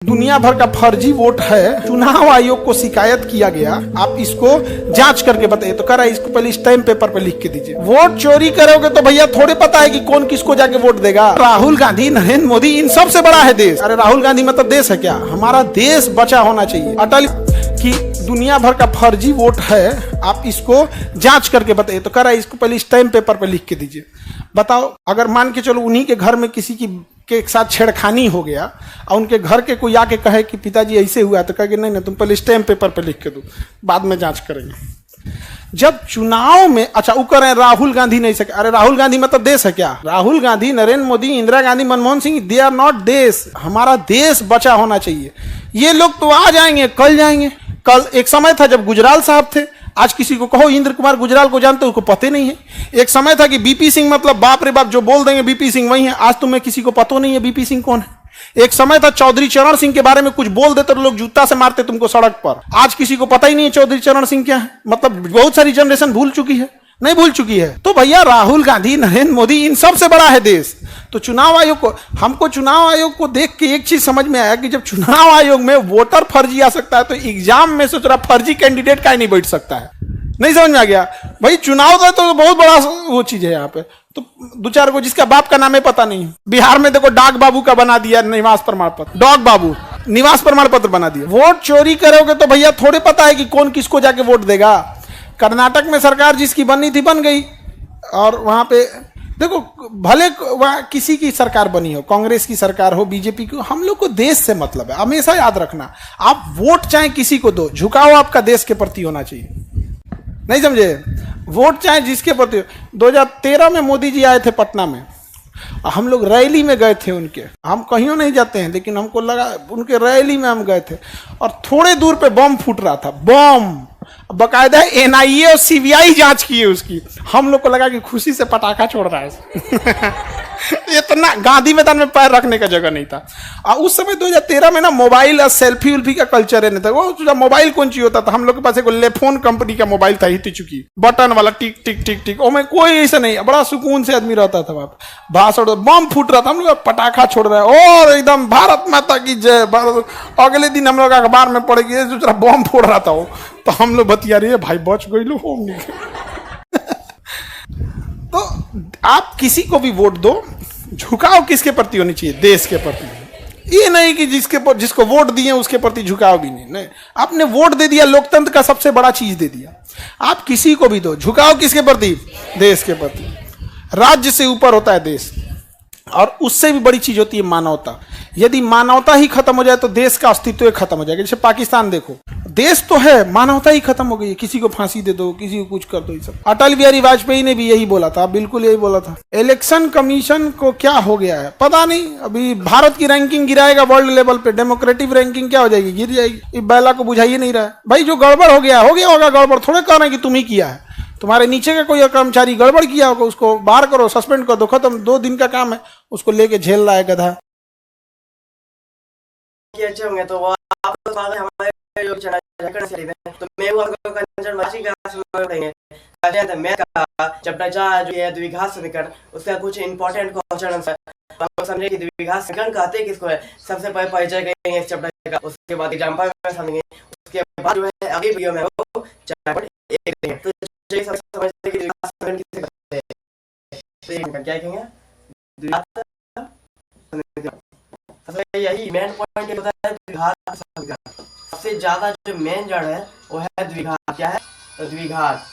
दुनिया भर का फर्जी वोट है। चुनाव आयोग को शिकायत किया गया, आप इसको जांच करके बताइए। तो कह रहा है इसको पहले स्टैम्प पेपर पे लिख के दीजिए। वोट चोरी करोगे तो भैया थोड़े पता है कि कौन किसको जाके वोट देगा। राहुल गांधी, नरेंद्र मोदी, इन सबसे बड़ा है देश। अरे राहुल गांधी मतलब देश है क्या? हमारा देश बचा होना चाहिए। अटल की दुनिया भर का फर्जी वोट है, आप इसको जांच करके बताइए। तो कह रहा है इसको पहले स्टैम्प पेपर पे लिख के दीजिए। बताओ, अगर मान के चलो उन्हीं के घर में किसी की के साथ छेड़खानी हो गया और उनके घर के कोई आके कहे कि पिताजी ऐसे हुआ, तो कहेंगे नहीं नहीं तुम पहले स्टैम्प पेपर पे लिख के दो, बाद में जांच करेंगे। जब चुनाव में अच्छा वो कह रहे हैं राहुल गांधी नहीं सके। अरे राहुल गांधी मतलब देश है क्या? Rahul Gandhi, Narendra Modi, Indira Gandhi, Manmohan Singh, they are not देश। हमारा देश बचा होना चाहिए। ये लोग तो आज आएंगे, कल जाएंगे। कल एक समय था जब गुजराल साहब थे, आज किसी को कहो इंद्र कुमार गुजराल को जानते हो, उसको पता नहीं है। एक समय था कि बीपी सिंह मतलब बाप रे बाप जो बोल देंगे बीपी सिंह वही है। आज तुम्हें किसी को पता नहीं है बीपी सिंह कौन है। एक समय था चौधरी चरण सिंह के बारे में कुछ बोल देते तो लोग जूता से मारते तुमको सड़क पर। आज किसी को पता ही नहीं है चौधरी चरण सिंह क्या है। मतलब बहुत सारी जनरेशन भूल चुकी है, नहीं भूल चुकी है। तो भैया राहुल गांधी, नरेंद्र मोदी, इन सबसे बड़ा है देश। तो चुनाव आयोग को, हमको चुनाव आयोग को देख के एक चीज समझ में आया कि जब चुनाव आयोग में वोटर फर्जी आ सकता है तो एग्जाम में सोच रहा फर्जी कैंडिडेट का ही नहीं बैठ सकता है। नहीं समझ में आ गया भाई। चुनाव का तो बहुत बड़ा वो चीज है यहाँ पे। तो दो चार को जिसका बाप का नाम है पता नहीं। बिहार में देखो डाक बाबू का बना दिया निवास प्रमाण पत्र, डॉग बाबू निवास प्रमाण पत्र बना दिया। वोट चोरी करोगे तो भैया थोड़े पता है कि कौन किसको जाके वोट देगा। कर्नाटक में सरकार जिसकी बननी थी बन गई, और वहां पे देखो भले वहां किसी की सरकार बनी हो, कांग्रेस की सरकार हो, बीजेपी की, हम लोग को देश से मतलब है। हमेशा याद रखना, आप वोट चाहे किसी को दो, झुकाव आपका देश के प्रति होना चाहिए। नहीं समझे? वोट चाहे जिसके प्रति। 2013 में मोदी जी आए थे पटना में, हम लोग रैली में गए थे उनके। हम कहीं नहीं जाते हैं लेकिन हमको लगा उनके रैली में हम गए थे, और थोड़े दूर पे बम फूट रहा था। बम बकायदा एनआईए और सीबीआई जांच की है उसकी। हम लोग को लगा कि खुशी से पटाखा छोड़ रहा है। इतना गांधी मैदान में पैर रखने का जगह नहीं था। और उस समय 2013 में ना मोबाइल और सेल्फी उल्फी का कल्चर है नहीं था। वो मोबाइल कौन सी होता था, हम लोग के पास एक लेफोन कंपनी का मोबाइल था, हिट चुकी बटन वाला, टिक टिक टिक टिक। ओ में कोई ऐसा नहीं, बड़ा सुकून से आदमी रहता था। वहां भाषण, बम फूट रहा था, हम लोग पटाखा छोड़ रहे हैं और एकदम भारत माता की जय। अगले दिन हम लोग अखबार में पढ़ गए बम फोड़ रहा था वो, तो हम लोग बतिया रही है भाई बच गई लो हो। तो आप किसी को भी वोट दो, झुकाव किसके प्रति होनी चाहिए? देश के प्रति। ये नहीं कि जिसको वोट दिए उसके प्रति झुकाव भी नहीं। आपने वोट दे दिया, लोकतंत्र का सबसे बड़ा चीज दे दिया। आप किसी को भी दो, झुकाव किसके प्रति? देश के प्रति। राज्य से ऊपर होता है देश, और उससे भी बड़ी चीज होती है मानवता। यदि मानवता ही खत्म हो जाए तो देश का अस्तित्व खत्म हो जाएगा। जैसे पाकिस्तान देखो, देश तो है, मानवता ही खत्म हो गई है। किसी को फांसी दे दो, किसी को कुछ कर दो, ये सब। अटल बिहारी वाजपेयी ने भी यही बोला था, बिल्कुल यही बोला था। इलेक्शन कमीशन को क्या हो गया है पता नहीं। अभी भारत की रैंकिंग गिराएगा वर्ल्ड लेवल पे, डेमोक्रेटिक रैंकिंग क्या हो जाएगी? गिर जाएगी। ये बैला को बुझाइए नहीं रहा है भाई। जो गड़बड़ हो गया होगा गड़बड़, थोड़े कह रहे हैं कि तुम ही किया है। तुम्हारे नीचे का कोई कर्मचारी गड़बड़ किया होगा, उसको बाहर करो, सस्पेंड कर दो, खत्म। 2 दिन का काम है, उसको लेके झेल रहा है गधा। अच्छे होंगे तो वो आप लोग हमारे जो चैनल तो मैं वो आपको कंसर्न वाची का सुनाएंगे। आज मैं का चैप्टर 4 जो है द्विघात समीकरण, उसका कुछ इंपॉर्टेंट क्वेश्चन आंसर आपको समझे कि द्विघात समीकरण कहते हैं किसको है। सबसे पहले परिचय करेंगे इस चैप्टर का, उसके बाद एग्जांपल में समझेंगे, उसके बाद जो है अगली वीडियो में वो चैप्टर 1 देंगे। तो ये सब समझते हैं कि द्विघात समीकरण किसे कहते हैं। तो क्या कहेंगे? द्विघात समीकरण सबसे यही मेन पॉइंट होता है द्विघात समीकरण। सबसे ज्यादा जो मेन जड़ है वो है द्विघात। क्या है? तो द्विघात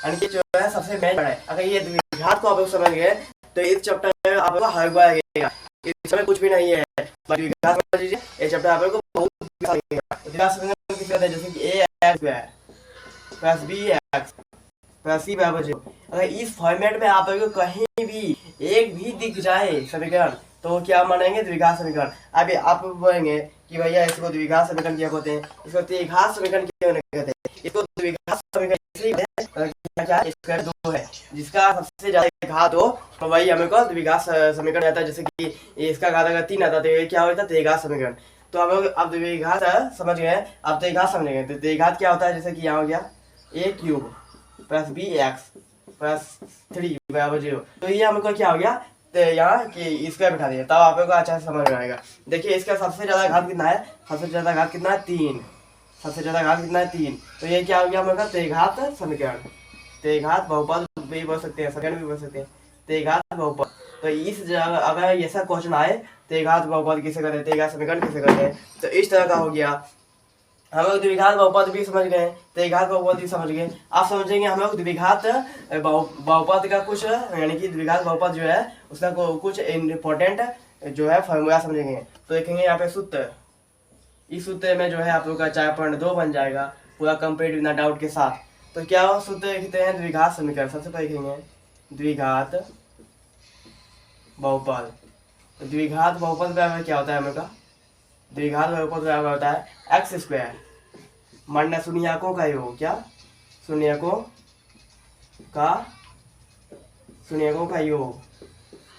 यानी जो है सबसे मेन जड़ है। अगर ये द्विघात को आप लोग समझ गए तो इस चैप्टर में आप लोग को हर बार लगेगा, इसमें कुछ भी नहीं है। द्विघात समझ लीजिए, ये चैप्टर आप लोग को बहुत द्विघात समीकरण किस कहते हैं, जैसे कि ax plus bx plus c बराबर 0। अगर इस फॉर्मेट में आप लोग को कहीं भी एक भी दिख जाए समीकरण तो क्या मानेंगे? द्विघात समीकरण। अभी आप बोलेंगे कि भैया इसको द्विघात समीकरण क्या कहते हैं, इसको त्रिघात समीकरण क्यों नहीं कहते? इसको द्विघात समीकरण इसलिए कहते हैं स्क्वायर 2 है, जिसका सबसे ज्यादा घात हो तो वही हमें को द्विघात समीकरण आता है। जैसे कि इसका घात अगर 3 आता तो ये क्या होता है? त्रिघात समीकरण। तो आप लोग अब द्विघात समझ गए, अब त्रिघात समझेंगे। तो त्रिघात क्या होता है? जैसे कि यहाँ हो गया a³ प्लस bx प्लस 3 बराबर 0। तो ये हमको क्या हो गया? यहाँ कि स्क्वायर बिठा दिया, तब आप लोग को अच्छा से समझ में आएगा। देखिए इसका सबसे ज्यादा घात कितना है, सबसे ज्यादा घात कितना है 3, सबसे ज्यादा घात कितना है 3, तो ये क्या हो गया हमारे तेघात समीकरण। तेघात बहुपद भी बोल सकते हैं, समीकरण भी बोल सकते हैं, तेघात बहुपद। तो इस जगह अगर ऐसा क्वेश्चन आए तेघात बहुपद किसे कहते हैं, तेघात समीकरण किसे कहते हैं, तो इस तरह का हो गया। हम लोग द्विघात बहुपद भी समझ गए, तेघात बहुपद भी समझ गए। आप समझेंगे हम लोग द्विघात बहुपद का कुछ, यानी कि द्विघात बहुपद जो है उसका कुछ इम्पोर्टेंट जो है फॉर्मूला समझेंगे। तो देखेंगे यहाँ पे सूत्र, इस सूत्र में जो है आप लोग का 4.2 बन जाएगा पूरा कंप्लीट बिना डाउट के साथ। तो क्या सूत्र लिखते हैं, द्विघात समीकरण। सबसे पहले लिखेंगे द्विघात बहुपद। तो द्विघात बहुपद बराबर क्या होता है हम लोग का, द्विघात बहुपद बराबर होता है एक्स स्क्वायर माइनस शून्यकों का योग, क्या शून्यकों का योग,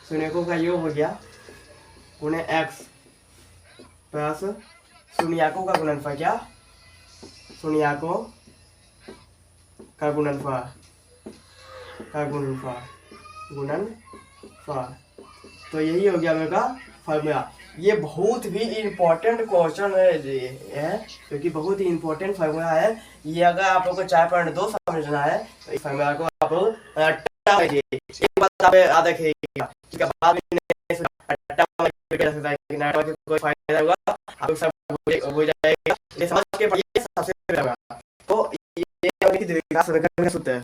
शून्यकों का योग हो गया गुणे एक्स प्लस शून्यकों का गुणनफल, क्या शून्यकों का गुणनफल तो यही हो गया मेरे का फॉर्मूला। ये बहुत ही इम्पोर्टेंट क्वेश्चन है क्योंकि बहुत ही इम्पोर्टेंट फार्मूला है ये। अगर आप लोग को 4.2 समझना है तो इस फार्मूला को आप लोग एक बात आप याद रखिएगा, ठीक है, बाद में कोई फायदा होगा आप लोग सब हो जाएगा, ये समझ के पढ़िए सबसे पहले। तो ये द्विघात समीकरण का सूत्र है।